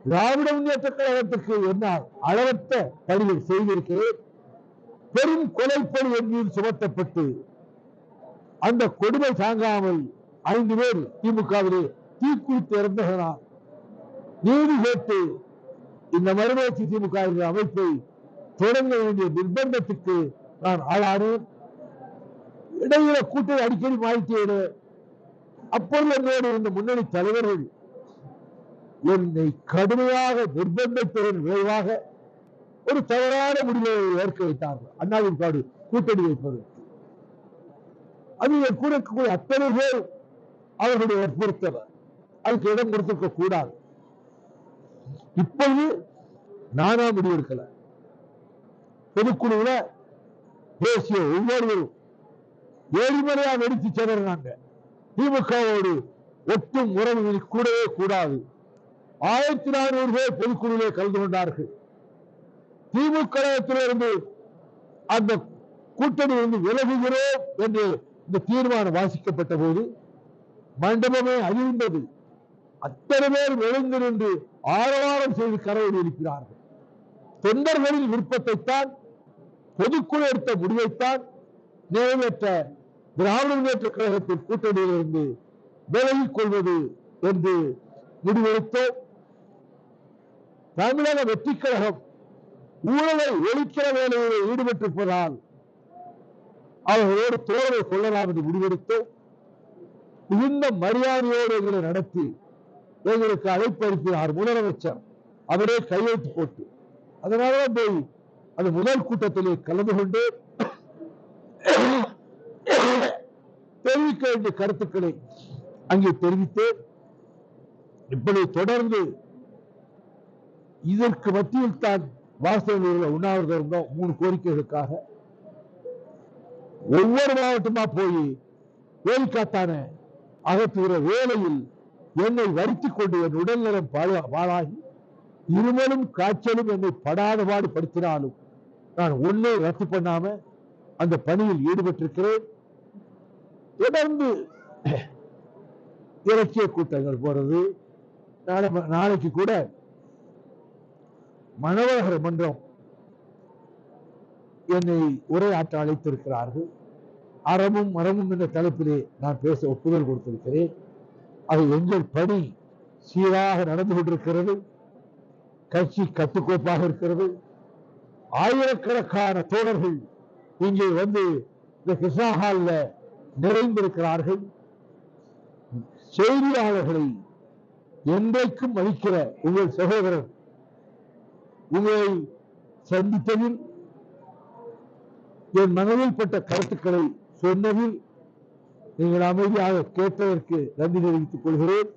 திராவிட முன்னேற்ற கழகத்துக்கு என்னால் அளவற்ற பணிகள் செய்திருக்கிறேன். பெரும் கொலைப்பணி என் மீது சுமத்தப்பட்டு அந்த கொடுமை தாங்காமல் 5 பேர் திமுகவிலே தீக்குளித்து இறந்ததனால் நீதி கேட்டு இந்த மறுமலர்ச்சி திமுக என்ற அமைப்பை தொடங்க வேண்டிய நிர்பந்தத்துக்கு நான் ஆளானேன். இடையில கூட்டணி அடிக்கடி மாற்றியது. அப்பொழுது என்னோடு இருந்த முன்னணி தலைவர்கள் என்னை கடுமையாக நிர்பந்தத்தின் விளைவாக ஒரு தவறான முடிவை ஏற்க வைத்தார்கள். அண்ணாதிமுக கூட்டணி வைப்பதற்கு அது கூறக்கூடிய அத்தனை பேர் அவர்களுடைய வற்புறுத்தவர். அதுக்கு இடம் கொடுத்திருக்க கூடாது. இப்போது நானா முடிவெடுக்கல. பொதுக்குழுல பேசிய ஒவ்வொருவரும் ஏழுமலையா வெடித்து செதறினாங்க. திமுகவோடு ஒட்டும் உறவு கூடவே கூடாது. 1400 பேர் பொதுக்குழுவிலே கலந்து கொண்டார்கள். திமுகத்திலிருந்து அந்த கூட்டணியிலிருந்து விலகுகிறோம் என்று இந்த தீர்மானம் வாசிக்கப்பட்ட போது மண்டபமே அறிந்தது. அத்தனை பேர் எழுந்து நின்று ஆரவாரம் செய்து கரவடி இருக்கிறார்கள். தொண்டர்களின் விருப்பத்தைத்தான், பொதுக்குழு எடுத்த முடிவைத்தான் நிறைவேற்ற திராவிட முன்னேற்ற கழகத்தின் கூட்டணியிலிருந்து விலகிக் கொள்வது என்று முடிவெடுத்தோம். தமிழக வெற்றி கழகம் ஊழலை ஒழிக்கிற வேலையில் ஈடுபட்டிருப்பதால் அவர்களோடு தோழரை கொள்ளலாம் என்று முடிவெடுத்தோம். மிகுந்த மரியாதையோடு எங்களை நடத்தி எங்களுக்கு அழைப்பு அளிக்கிறார் முதலமைச்சர். அவரே கையெழுத்து போட்டு அதனால போய் அந்த முதல் கூட்டத்திலே கலந்து கொண்டு தெரிவிக்க வேண்டிய கருத்துக்களை அங்கே தெரிவித்தேன். இப்படி தொடர்ந்து இதற்கு மத்தியில் தான் வாசகர்கள் உண்ணாவிரதம் இருந்தோம். 3 கோரிக்கைகளுக்காக ஒவ்வொரு மாவட்டமா போய் வேலைக்காத்தான அகற்றுகிற வேலையில் என்னை வருத்திக் கொண்டு என் உடல்நலம் பாழாகி இருமலும் காய்ச்சலும் என்னை படாத பாடு படுத்தினாலும் நான் ஒன்னே ரத்து பண்ணாம அந்த பணியில் ஈடுபட்டிருக்கிறேன். தொடர்ந்து இலக்கிய கூட்டங்கள் போறது. நாளைக்கு கூட மணவழகர மன்றம் என்னை உரையாற்ற அழைத்திருக்கிறார்கள். அறமும் மரமும் என்ற தலைப்பிலே நான் பேச ஒப்புதல் கொடுத்திருக்கிறேன். அது எங்கள் பணி சீராக நடந்து கொண்டிருக்கிறது. கட்சி கட்டுக்கோப்பாக இருக்கிறது. ஆயிரக்கணக்கான தோழர்கள் இங்கே வந்து இந்த கிருஷ்ணா ஹால்ல நிறைந்திருக்கிறார்கள். செய்தியாளர்களை என்றைக்கும் மதிக்கிற உங்கள் சகோதரர் உங்களை சந்தித்ததில் என் மனதில் பட்ட கருத்துக்களை சொன்னதில் நீங்கள் அமைதியாக கேட்டதற்கு நன்றி தெரிவித்துக் கொள்கிறேன்.